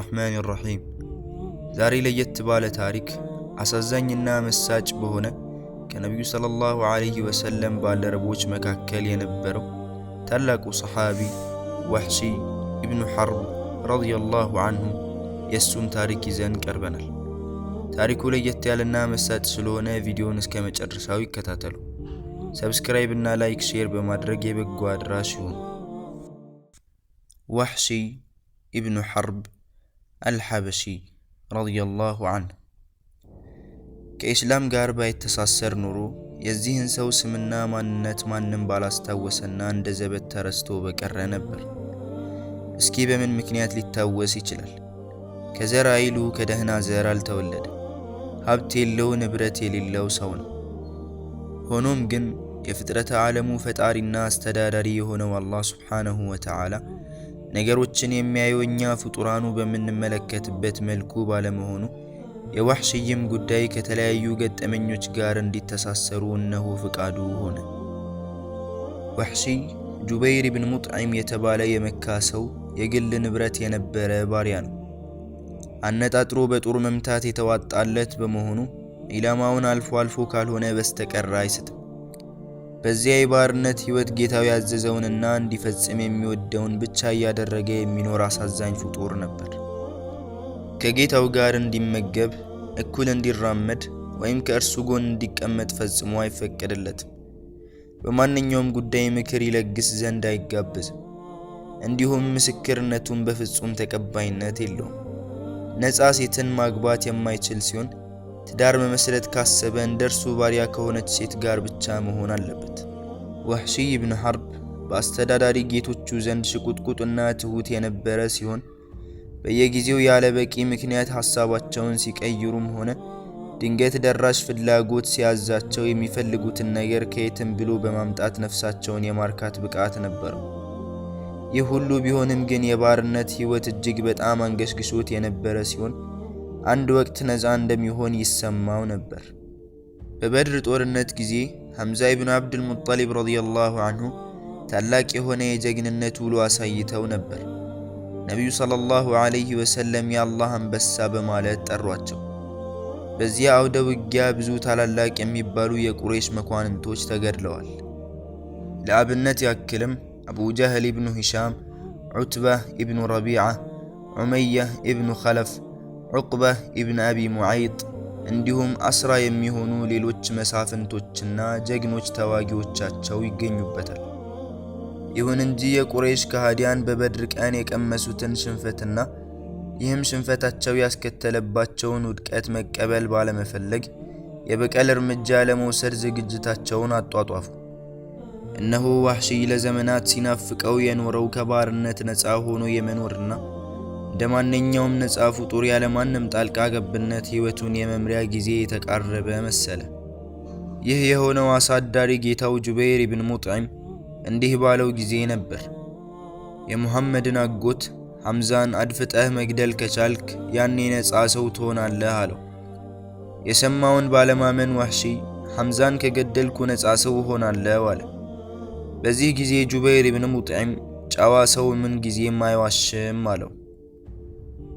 الرحمن الرحيم ዛሬ ለየት ባለ ታሪክ አሳዛኝና መሳጭ በሆነ ከነብዩ ሰለላሁ ዐለይሂ ወሰለም ባልደረቦች መካከል የነበረው ታላቁ ሰሃቢ ወህሺ ኢብኑ ሐርብ ረዲየላሁ ዐንሁ የሱን ታሪክ ይዘን ቀርበናል። ታሪኩ ለየት ያለና መሳጭ ስለሆነ ቪዲዮውን እስከ መጨረሻው ይከታተሉ። ሰብስክራይብ እና ላይክ ሼር በማድረግ የበጎ አድራሽ ይሁኑ። ወህሺ ኢብኑ ሐርብ አልሐበሺ ረዲየላሁ ዐንሁ ከኢስላም ጋር ባይተሳሰር ኖሮ የዚህን ሰው ስምና ማንነት ማንም ባላስታወሰና እንደ ዘበት ተረስቶ በቀረ ነበር። እስኪ በምን ምክንያት ሊታወስ ይችላል? ከዘር አይሉ ከደህና ዘር አልተወለደ፣ ሀብት የለው ንብረት የሌለው ሰው ነው። ሆኖም ግን የፍጥረተ ዓለሙ ፈጣሪና አስተዳዳሪ የሆነው አላህ ሱብሓነሁ ወተዓላ ነገሮችን የሚያየው እኛ ፍጡራኑ በምንመለከትበት መልኩ ባለመሆኑ የወህሺይም ጉዳይ ከተለያዩ ገጠመኞች ጋር እንዲተሳሰሩ እነሆ ፍቃዱ ሆነ። ወህሺ ጁበይር ኢብን ሙጥዒም የተባለ የመካ ሰው የግል ንብረት የነበረ ባሪያ ነው። አነጣጥሮ በጦር መምታት የተዋጣለት በመሆኑ ኢላማውን አልፎ አልፎ ካልሆነ በስተቀር አይስትም። በዚያ የባርነት ህይወት ጌታው ያዘዘውንና እንዲፈጽም የሚወደውን ብቻ እያደረገ የሚኖር አሳዛኝ ፍጡር ነበር። ከጌታው ጋር እንዲመገብ፣ እኩል እንዲራመድ ወይም ከእርሱ ጎን እንዲቀመጥ ፈጽሞ አይፈቀድለትም። በማንኛውም ጉዳይ ምክር ይለግስ ዘንድ አይጋበዝም። እንዲሁም ምስክርነቱን በፍጹም ተቀባይነት የለውም። ነፃ ሴትን ማግባት የማይችል ሲሆን ትዳር መመስረት ካሰበ እንደርሱ ባሪያ ከሆነች ሴት ጋር ብቻ መሆን አለበት። ወህሺ ኢብኑ ሐርብ በአስተዳዳሪ ጌቶቹ ዘንድ ሽቁጥቁጥና ትሁት የነበረ ሲሆን በየጊዜው ያለ በቂ ምክንያት ሐሳባቸውን ሲቀይሩም ሆነ ድንገት ደራሽ ፍላጎት ሲያዛቸው የሚፈልጉትን ነገር ከየትም ብሎ በማምጣት ነፍሳቸውን የማርካት ብቃት ነበረው። ይህ ሁሉ ቢሆንም ግን የባርነት ህይወት እጅግ በጣም አንገሽግሾት የነበረ ሲሆን አንድ ወቅት ነፃ እንደሚሆን ይሰማው ነበር። በበድር ጦርነት ጊዜ ሐምዛ ኢብኑ አብዱል ሙጠሊብ ረዲየላሁ ዐንሁ ታላቅ የሆነ የጀግንነት ውሎ አሳይተው ነበር። ነቢዩ ሰለላሁ ዐለይሂ ወሰለም የአላህ አንበሳ በማለት ጠሯቸው። በዚያ አውደ ውጊያ ብዙ ታላላቅ የሚባሉ የቁረይሽ መኳንንቶች ተገድለዋል። ለአብነት ያክልም አቡ ጀህል ኢብኑ ሂሻም፣ ዑትባህ ኢብኑ ረቢዓ፣ ዑመያህ ኢብኑ ኸለፍ፣ ዑቅባህ ኢብን አቢ ሙዓይጥ እንዲሁም አስራ የሚሆኑ ሌሎች መሳፍንቶችና ጀግኖች ተዋጊዎቻቸው ይገኙበታል። ይሁን እንጂ የቁረይሽ ከሃዲያን በበድር ቀን የቀመሱትን ሽንፈትና ይህም ሽንፈታቸው ያስከተለባቸውን ውድቀት መቀበል ባለመፈለግ የበቀል እርምጃ ለመውሰድ ዝግጅታቸውን አጧጧፉ። እነሆ ወህሺ ለዘመናት ሲናፍቀው የኖረው ከባርነት ነፃ ሆኖ የመኖርና እንደማንኛውም ነፃ ፍጡር ያለማንም ጣልቃ ገብነት ህይወቱን የመምሪያ ጊዜ የተቃረበ መሰለ። ይህ የሆነው አሳዳሪ ጌታው ጁበይር ኢብን ሙጥዒም እንዲህ ባለው ጊዜ ነበር። የሙሐመድን አጎት ሐምዛን አድፍጠህ መግደል ከቻልክ ያኔ ነፃ ሰው ትሆናለህ አለው። የሰማውን ባለማመን ወህሺ ሐምዛን ከገደልኩ ነፃ ሰው ሆናለሁ አለ። በዚህ ጊዜ ጁበይር ኢብን ሙጥዒም ጨዋ ሰው ምን ጊዜም አይዋሽም አለው።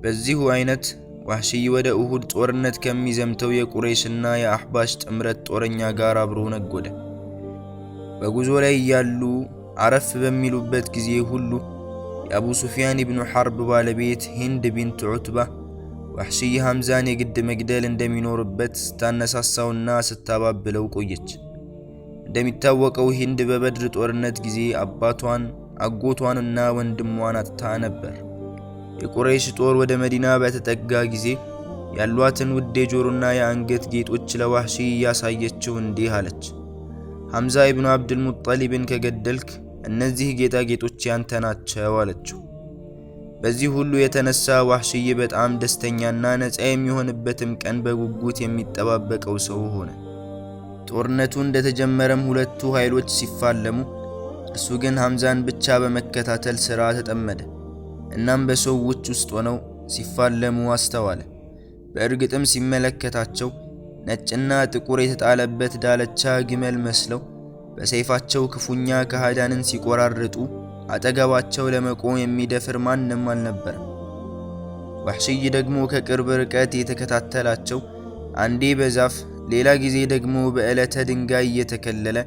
በዚሁ አይነት ወህሺ ወደ ኡሁድ ጦርነት ከሚዘምተው የቁረይሽና የአህባሽ ጥምረት ጦረኛ ጋር አብሮ ነጎደ። በጉዞ ላይ ያሉ አረፍ በሚሉበት ጊዜ ሁሉ የአቡ ሱፊያን ኢብኑ ሐርብ ባለቤት ሂንድ ቢንት ዑትባ ወህሺ ሐምዛን የግድ መግደል እንደሚኖርበት ስታነሳሳውና ስታባብለው ቆየች። እንደሚታወቀው ሂንድ በበድር ጦርነት ጊዜ አባቷን፣ አጎቷንና ወንድሟን አጥታ ነበር። የቁረይሽ ጦር ወደ መዲና በተጠጋ ጊዜ ያሏትን ውድ የጆሮና የአንገት ጌጦች ለወህሺ እያሳየችው እንዲህ አለች። ሐምዛ ኢብኑ አብዱል ሙጠሊብን ከገደልክ እነዚህ ጌጣጌጦች ያንተ ናቸው አለችው። በዚህ ሁሉ የተነሳ ወህሺ በጣም ደስተኛና ነፃ የሚሆንበትም ቀን በጉጉት የሚጠባበቀው ሰው ሆነ። ጦርነቱ እንደተጀመረም ሁለቱ ኃይሎች ሲፋለሙ፣ እርሱ ግን ሐምዛን ብቻ በመከታተል ሥራ ተጠመደ። እናም በሰዎች ውስጥ ሆነው ሲፋለሙ አስተዋለ። በእርግጥም ሲመለከታቸው ነጭና ጥቁር የተጣለበት ዳለቻ ግመል መስለው በሰይፋቸው ክፉኛ ከሃዲያንን ሲቆራርጡ አጠገባቸው ለመቆም የሚደፍር ማንም አልነበረም። ወሕሽይ ደግሞ ከቅርብ ርቀት የተከታተላቸው አንዴ በዛፍ ሌላ ጊዜ ደግሞ በዕለተ ድንጋይ እየተከለለ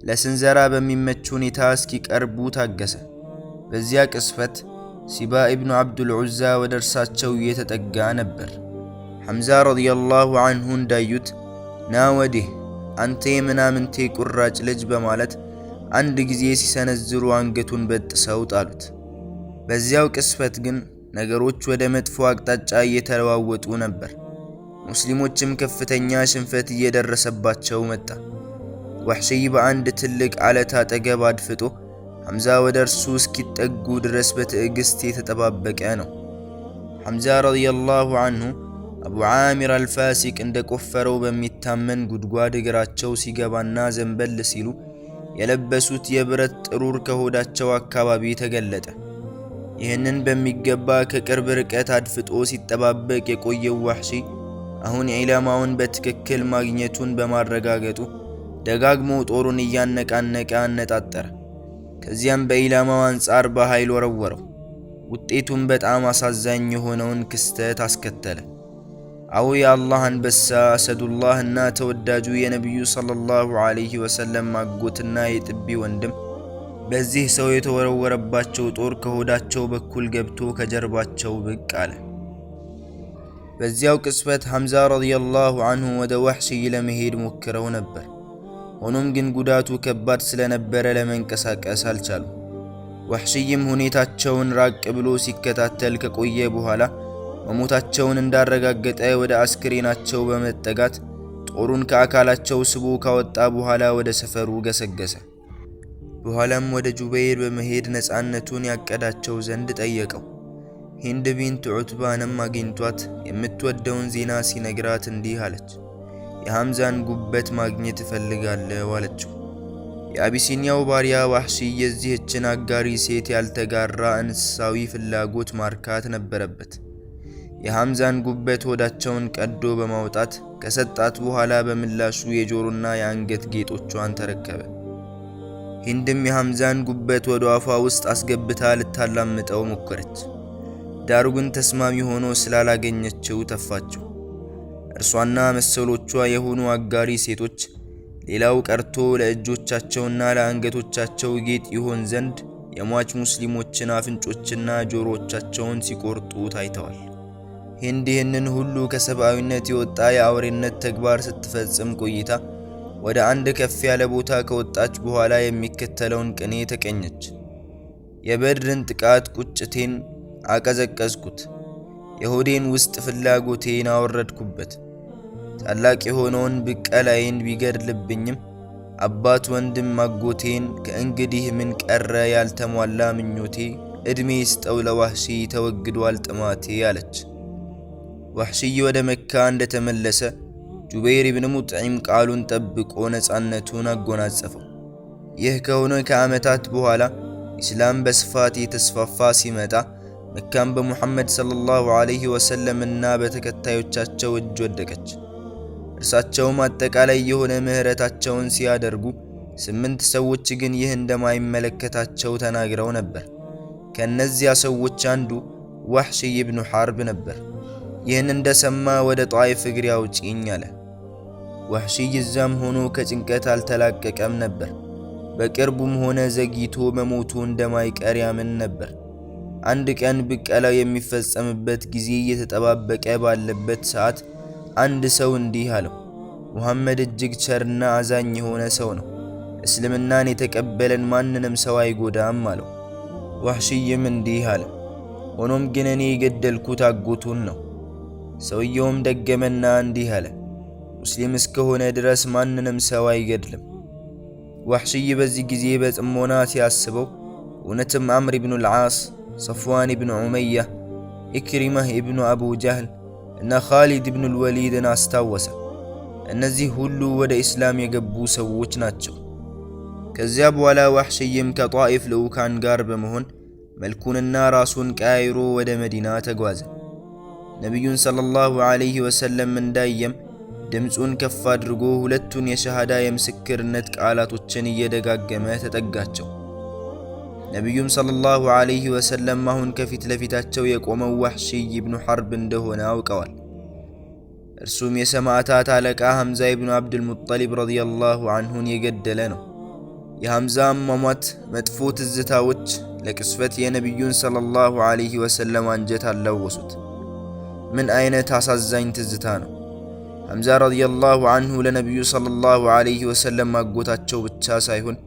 ለስንዘራ በሚመች ሁኔታ እስኪቀርቡ ታገሰ። በዚያ ቅስፈት ሲባ ኢብኑ አብዱል ዑዛ ወደ እርሳቸው እየተጠጋ ነበር። ሐምዛ ረዲየላሁ ዐንሁ እንዳዩት ና ወዲህ አንተ የምናምንቴ ቁራጭ ልጅ በማለት አንድ ጊዜ ሲሰነዝሩ አንገቱን በጥሰው ጣሉት። በዚያው ቅስፈት ግን ነገሮች ወደ መጥፎ አቅጣጫ እየተለዋወጡ ነበር። ሙስሊሞችም ከፍተኛ ሽንፈት እየደረሰባቸው መጣ። ወሕሽይ በአንድ ትልቅ ዓለት አጠገብ አድፍጦ ሐምዛ ወደ እርሱ እስኪጠጉ ድረስ በትዕግስት የተጠባበቀ ነው። ሐምዛ ረዲየላሁ ዐንሁ አቡ ዓሚር አልፋሲቅ እንደቆፈረው በሚታመን ጉድጓድ እግራቸው ሲገባና ዘንበል ሲሉ የለበሱት የብረት ጥሩር ከሆዳቸው አካባቢ ተገለጠ። ይህንን በሚገባ ከቅርብ ርቀት አድፍጦ ሲጠባበቅ የቆየው ወሕሽይ አሁን ኢላማውን በትክክል ማግኘቱን በማረጋገጡ ደጋግሞ ጦሩን እያነቃነቀ አነጣጠረ። ከዚያም በኢላማው አንጻር በኃይል ወረወረው። ውጤቱም በጣም አሳዛኝ የሆነውን ክስተት አስከተለ። አዎ የአላህ አንበሳ አሰዱላህ እና ተወዳጁ የነቢዩ ሰለላሁ ዐለይሂ ወሰለም አጎትና የጥቢ ወንድም በዚህ ሰው የተወረወረባቸው ጦር ከሆዳቸው በኩል ገብቶ ከጀርባቸው ብቅ አለ። በዚያው ቅስበት ሐምዛ ረዲየላሁ ዐንሁ ወደ ወሕሽይ ለመሄድ ሞክረው ነበር። ሆኖም ግን ጉዳቱ ከባድ ስለነበረ ለመንቀሳቀስ አልቻሉም። ወሕሽይም ሁኔታቸውን ራቅ ብሎ ሲከታተል ከቆየ በኋላ መሞታቸውን እንዳረጋገጠ ወደ አስክሬናቸው በመጠጋት ጦሩን ከአካላቸው ስቦ ካወጣ በኋላ ወደ ሰፈሩ ገሰገሰ። በኋላም ወደ ጁበይር በመሄድ ነፃነቱን ያቀዳቸው ዘንድ ጠየቀው። ሂንድ ቢንት ዑትባንም አግኝቷት የምትወደውን ዜና ሲነግራት እንዲህ አለች። የሐምዛን ጉበት ማግኘት እፈልጋለሁ አለችው። የአቢሲኒያው ባሪያ ወሕሽይ የዚህችን አጋሪ ሴት ያልተጋራ እንስሳዊ ፍላጎት ማርካት ነበረበት። የሐምዛን ጉበት ሆዳቸውን ቀዶ በማውጣት ከሰጣት በኋላ በምላሹ የጆሮና የአንገት ጌጦቿን ተረከበ። ሂንድም የሐምዛን ጉበት ወደ አፏ ውስጥ አስገብታ ልታላምጠው ሞከረች። ዳሩ ግን ተስማሚ ሆኖ ስላላገኘችው ተፋችው። እርሷና መሰሎቿ የሆኑ አጋሪ ሴቶች ሌላው ቀርቶ ለእጆቻቸውና ለአንገቶቻቸው ጌጥ ይሆን ዘንድ የሟች ሙስሊሞችን አፍንጮችና ጆሮዎቻቸውን ሲቆርጡ ታይተዋል። ሂንድ ይህንን ሁሉ ከሰብአዊነት የወጣ የአውሬነት ተግባር ስትፈጽም ቆይታ ወደ አንድ ከፍ ያለ ቦታ ከወጣች በኋላ የሚከተለውን ቅኔ ተቀኘች። የበድርን ጥቃት ቁጭቴን አቀዘቀዝኩት፣ የሆዴን ውስጥ ፍላጎቴን አወረድኩበት። ታላቅ የሆነውን ብቀላዬን ቢገድልብኝም አባት ወንድም አጎቴን ከእንግዲህ ምን ቀረ ያልተሟላ ምኞቴ፣ ዕድሜ ይስጠው ለወሕሽይ ተወግዷል ጥማቴ አለች። ወሕሽይ ወደ መካ እንደተመለሰ ጁበይር ኢብኑ ሙጥዒም ቃሉን ጠብቆ ነፃነቱን አጎናጸፈው። ይህ ከሆነ ከዓመታት በኋላ ኢስላም በስፋት የተስፋፋ ሲመጣ መካም በሙሐመድ ሰለላሁ ዐለይሂ ወሰለም እና በተከታዮቻቸው እጅ ወደቀች። እርሳቸውም አጠቃላይ የሆነ ምህረታቸውን ሲያደርጉ 8 ሰዎች ግን ይህ እንደማይመለከታቸው ተናግረው ነበር። ከነዚያ ሰዎች አንዱ ወሕሽይ ኢብኑ ሐርብ ነበር። ይህን እንደሰማ ወደ ጣይፍ እግሬ አውጪኝ አለ። ወሕሽይ እዛም ሆኖ ከጭንቀት አልተላቀቀም ነበር። በቅርቡም ሆነ ዘግይቶ መሞቱ እንደማይቀር ያምን ነበር። አንድ ቀን ብቀላው የሚፈጸምበት ጊዜ እየተጠባበቀ ባለበት ሰዓት አንድ ሰው እንዲህ አለው፣ ሙሐመድ እጅግ ቸርና አዛኝ የሆነ ሰው ነው። እስልምናን የተቀበለን ማንንም ሰው አይጎዳም አለው። ወሕሽይም እንዲህ አለ፣ ሆኖም ግን እኔ የገደልኩት አጎቱን ነው። ሰውየውም ደገመና እንዲህ አለ፣ ሙስሊም እስከሆነ ድረስ ማንንም ሰው አይገድልም። ወሕሽይ በዚህ ጊዜ በጥሞና ሲያስበው እውነትም አምር ኢብኑ አልዓስ፣ ሰፍዋን ኢብኑ ዑመያ፣ ኢክሪማህ ኢብኑ አቡ ጀህል እና ኻሊድ ኢብኑ አልወሊድን አስታወሰ። እነዚህ ሁሉ ወደ ኢስላም የገቡ ሰዎች ናቸው። ከዚያ በኋላ ወሕሽይም ከጣኢፍ ልዑካን ጋር በመሆን መልኩንና ራሱን ቀያይሮ ወደ መዲና ተጓዘ። ነቢዩን ሰለላሁ ዐለይሂ ወሰለም እንዳየም ድምፁን ከፍ አድርጎ ሁለቱን የሸሃዳ የምስክርነት ቃላቶችን እየደጋገመ ተጠጋቸው። ነቢዩም ሰለላሁ ዐለይሂ ወሰለም አሁን ከፊት ለፊታቸው የቆመው ወሕሺይ ኢብኑ ሐርብ እንደሆነ አውቀዋል። እርሱም የሰማዕታት አለቃ ሐምዛ ኢብኑ አብዱልሙጠሊብ ረዲየላሁ ዐንሁን የገደለ ነው። የሐምዛ አሟሟት መጥፎ ትዝታዎች ለቅስፈት የነቢዩን ሰለላሁ ዐለይሂ ወሰለም አንጀት አላወሱት። ምን አይነት አሳዛኝ ትዝታ ነው! ሐምዛ ረዲየላሁ ዐንሁ ለነቢዩ ሰለላሁ ዐለይሂ ወሰለም አጎታቸው ብቻ ሳይሆን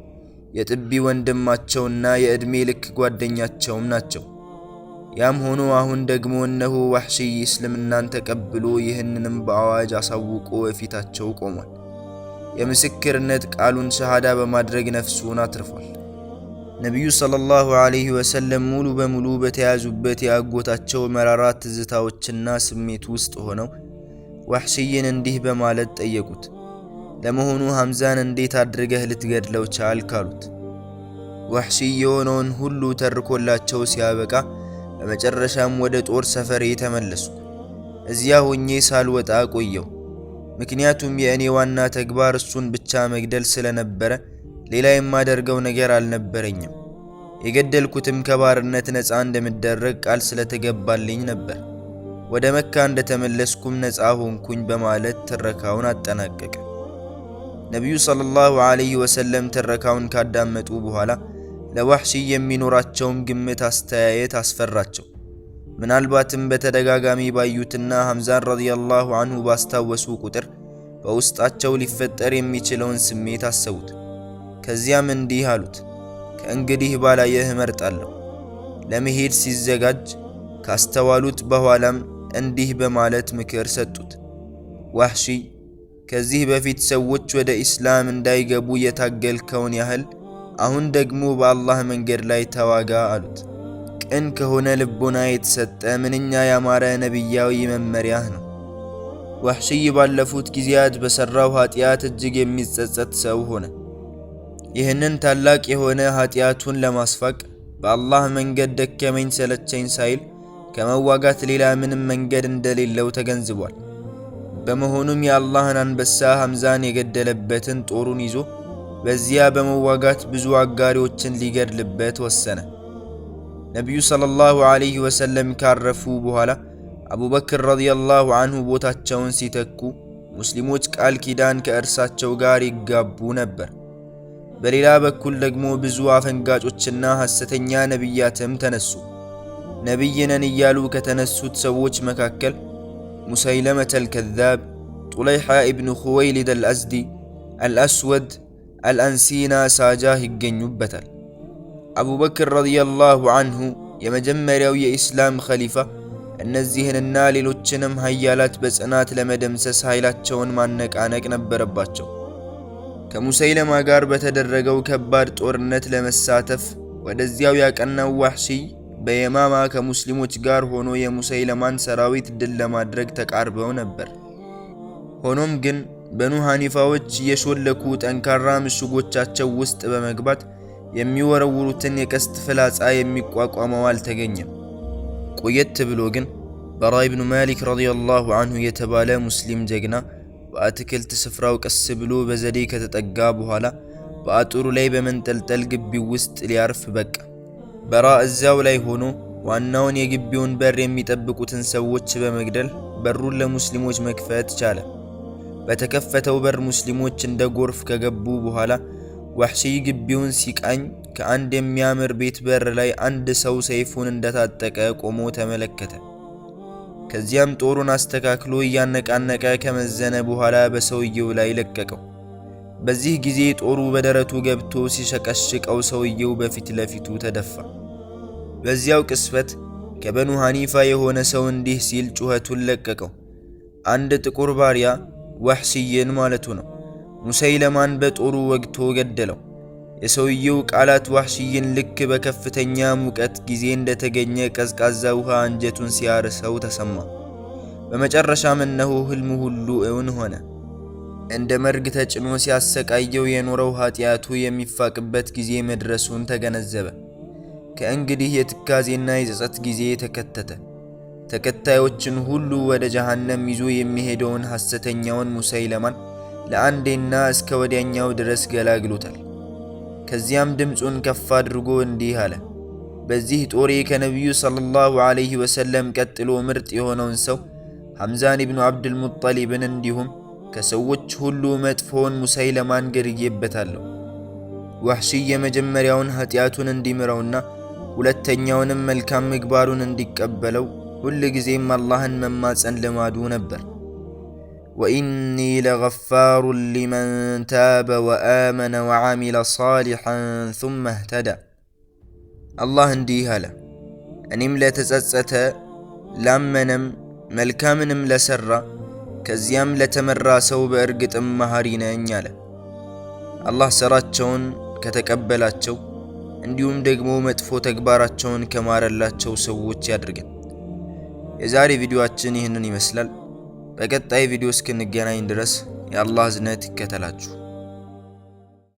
የጥቢ ወንድማቸውና የዕድሜ ልክ ጓደኛቸውም ናቸው። ያም ሆኖ አሁን ደግሞ እነሆ ወሕሺይ እስልምናን ተቀብሎ ይህንንም በአዋጅ አሳውቆ በፊታቸው ቆሟል። የምስክርነት ቃሉን ሸሃዳ በማድረግ ነፍሱን አትርፏል። ነቢዩ ሰለላሁ ዐለይሂ ወሰለም ሙሉ በሙሉ በተያዙበት የአጎታቸው መራራ ትዝታዎችና ስሜት ውስጥ ሆነው ወሕሺይን እንዲህ በማለት ጠየቁት። ለመሆኑ ሐምዛን እንዴት አድርገህ ልትገድለው ቻልክ? አሉት። ወሕሺይ የሆነውን ሁሉ ተርኮላቸው ሲያበቃ በመጨረሻም ወደ ጦር ሰፈሬ ተመለስኩ። እዚያ ሆኜ ሳልወጣ ቆየው። ምክንያቱም የእኔ ዋና ተግባር እሱን ብቻ መግደል ስለነበረ ሌላ የማደርገው ነገር አልነበረኝም። የገደልኩትም ከባርነት ነፃ እንደምደረግ ቃል ስለተገባልኝ ነበር። ወደ መካ እንደተመለስኩም ነፃ ሆንኩኝ በማለት ትረካውን አጠናቀቀ። ነቢዩ ሰለላሁ ዐለይሂ ወሰለም ትረካውን ካዳመጡ በኋላ ለወሕሺይ የሚኖራቸውም ግምት አስተያየት አስፈራቸው። ምናልባትም በተደጋጋሚ ባዩትና ሐምዛን ረዲየላሁ ዐንሁ ባስታወሱ ቁጥር በውስጣቸው ሊፈጠር የሚችለውን ስሜት አሰቡት። ከዚያም እንዲህ አሉት፣ ከእንግዲህ ባላየህ እመርጣለሁ። ለመሄድ ሲዘጋጅ ካስተዋሉት በኋላም እንዲህ በማለት ምክር ሰጡት። ወሕሺይ፣ ከዚህ በፊት ሰዎች ወደ ኢስላም እንዳይገቡ የታገልከውን ያህል አሁን ደግሞ በአላህ መንገድ ላይ ተዋጋ አሉት። ቅን ከሆነ ልቦና የተሰጠ ምንኛ ያማረ ነቢያዊ መመሪያህ ነው። ወሕሺይ ባለፉት ጊዜያት በሰራው ኃጢአት እጅግ የሚጸጸት ሰው ሆነ። ይህንን ታላቅ የሆነ ኃጢአቱን ለማስፋቅ በአላህ መንገድ ደከመኝ ሰለቸኝ ሳይል ከመዋጋት ሌላ ምንም መንገድ እንደሌለው ተገንዝቧል። በመሆኑም የአላህን አንበሳ ሐምዛን የገደለበትን ጦሩን ይዞ በዚያ በመዋጋት ብዙ አጋሪዎችን ሊገድልበት ወሰነ። ነቢዩ ሰለላሁ ዐለይሂ ወሰለም ካረፉ በኋላ አቡበክር ረዲየላሁ ዐንሁ ቦታቸውን ሲተኩ ሙስሊሞች ቃል ኪዳን ከእርሳቸው ጋር ይጋቡ ነበር። በሌላ በኩል ደግሞ ብዙ አፈንጋጮችና ሐሰተኛ ነቢያትም ተነሱ። ነቢይ ነን እያሉ ከተነሱት ሰዎች መካከል ሙሰይለመተል ከዛብ፣ ጡለይሓ ኢብኑ ኹወይሊድ አልአዝዲ፣ አልአስወድ፣ አልአንሲና ሳጃህ ይገኙበታል። አቡበክር ረዲየላሁ ዐንሁ የመጀመሪያው የኢስላም ኸሊፋ እነዚህንና ሌሎችንም ሀያላት በጽናት ለመደምሰስ ኃይላቸውን ማነቃነቅ ነበረባቸው። ከሙሰይለማ ጋር በተደረገው ከባድ ጦርነት ለመሳተፍ ወደዚያው ያቀናው ወሕሺይ በየማማ ከሙስሊሞች ጋር ሆኖ የሙሰይለማን ሰራዊት ድል ለማድረግ ተቃርበው ነበር። ሆኖም ግን በኑ ሐኒፋዎች የሾለኩ ጠንካራ ምሽጎቻቸው ውስጥ በመግባት የሚወረውሩትን የቀስት ፍላጻ የሚቋቋመው አልተገኘም። ቆየት ብሎ ግን በራ ኢብኑ ማሊክ ረዲየላሁ ዐንሁ የተባለ ሙስሊም ጀግና በአትክልት ስፍራው ቀስ ብሎ በዘዴ ከተጠጋ በኋላ በአጥሩ ላይ በመንጠልጠል ግቢው ውስጥ ሊያርፍ በቃ። በራ እዚያው ላይ ሆኖ ዋናውን የግቢውን በር የሚጠብቁትን ሰዎች በመግደል በሩን ለሙስሊሞች መክፈት ቻለ። በተከፈተው በር ሙስሊሞች እንደ ጎርፍ ከገቡ በኋላ ወሕሺይ ግቢውን ሲቃኝ ከአንድ የሚያምር ቤት በር ላይ አንድ ሰው ሰይፉን እንደታጠቀ ቆሞ ተመለከተ። ከዚያም ጦሩን አስተካክሎ እያነቃነቀ ከመዘነ በኋላ በሰውየው ላይ ለቀቀው። በዚህ ጊዜ ጦሩ በደረቱ ገብቶ ሲሸቀሽቀው ሰውየው በፊት ለፊቱ ተደፋ። በዚያው ቅስፈት ከበኑ ሐኒፋ የሆነ ሰው እንዲህ ሲል ጩኸቱን ለቀቀው። አንድ ጥቁር ባሪያ ወሕሺይን ማለቱ ነው፣ ሙሰይለማን በጦሩ ወግቶ ገደለው። የሰውየው ቃላት ወሕሺይን ልክ በከፍተኛ ሙቀት ጊዜ እንደተገኘ ቀዝቃዛ ውሃ አንጀቱን ሲያርሰው ተሰማ። በመጨረሻም እነሆ ህልሙ ሁሉ እውን ሆነ። እንደ መርግ ተጭኖ ሲያሰቃየው የኖረው ኃጢአቱ የሚፋቅበት ጊዜ መድረሱን ተገነዘበ። ከእንግዲህ የትካዜና የጸጸት ጊዜ ተከተተ። ተከታዮችን ሁሉ ወደ ጀሃነም ይዞ የሚሄደውን ሐሰተኛውን ሙሰይለማን ለአንዴና እስከ ወዲያኛው ድረስ ገላግሎታል። ከዚያም ድምፁን ከፍ አድርጎ እንዲህ አለ፣ በዚህ ጦሬ ከነቢዩ ሰለላሁ ዐለይሂ ወሰለም ቀጥሎ ምርጥ የሆነውን ሰው ሐምዛን ኢብኑ አብዱል ሙጠሊብን እንዲሁም ከሰዎች ሁሉ መጥፎውን ሙሰይለማን ገድዬበታለሁ። ወሕሺይ የመጀመሪያውን ኃጢአቱን እንዲምረውና ሁለተኛውንም መልካም ምግባሩን እንዲቀበለው ሁል ጊዜም አላህን መማፀን ልማዱ ነበር። ወኢኒ ለገፋሩን ሊመን ታበ ወአመነ ወዓሚለ ሷሊሐን ሱመ እህተዳ። አላህ እንዲህ አለ፣ እኔም ለተጸጸተ ላመነም መልካምንም ለሠራ ከዚያም ለተመራ ሰው በእርግጥም መሐሪ ነኝ አለ። አላህ ሥራቸውን ከተቀበላቸው እንዲሁም ደግሞ መጥፎ ተግባራቸውን ከማረላቸው ሰዎች ያድርገን። የዛሬ ቪዲዮአችን ይህንን ይመስላል። በቀጣይ ቪዲዮ እስክንገናኝ ድረስ የአላህ እዝነት ይከተላችሁ።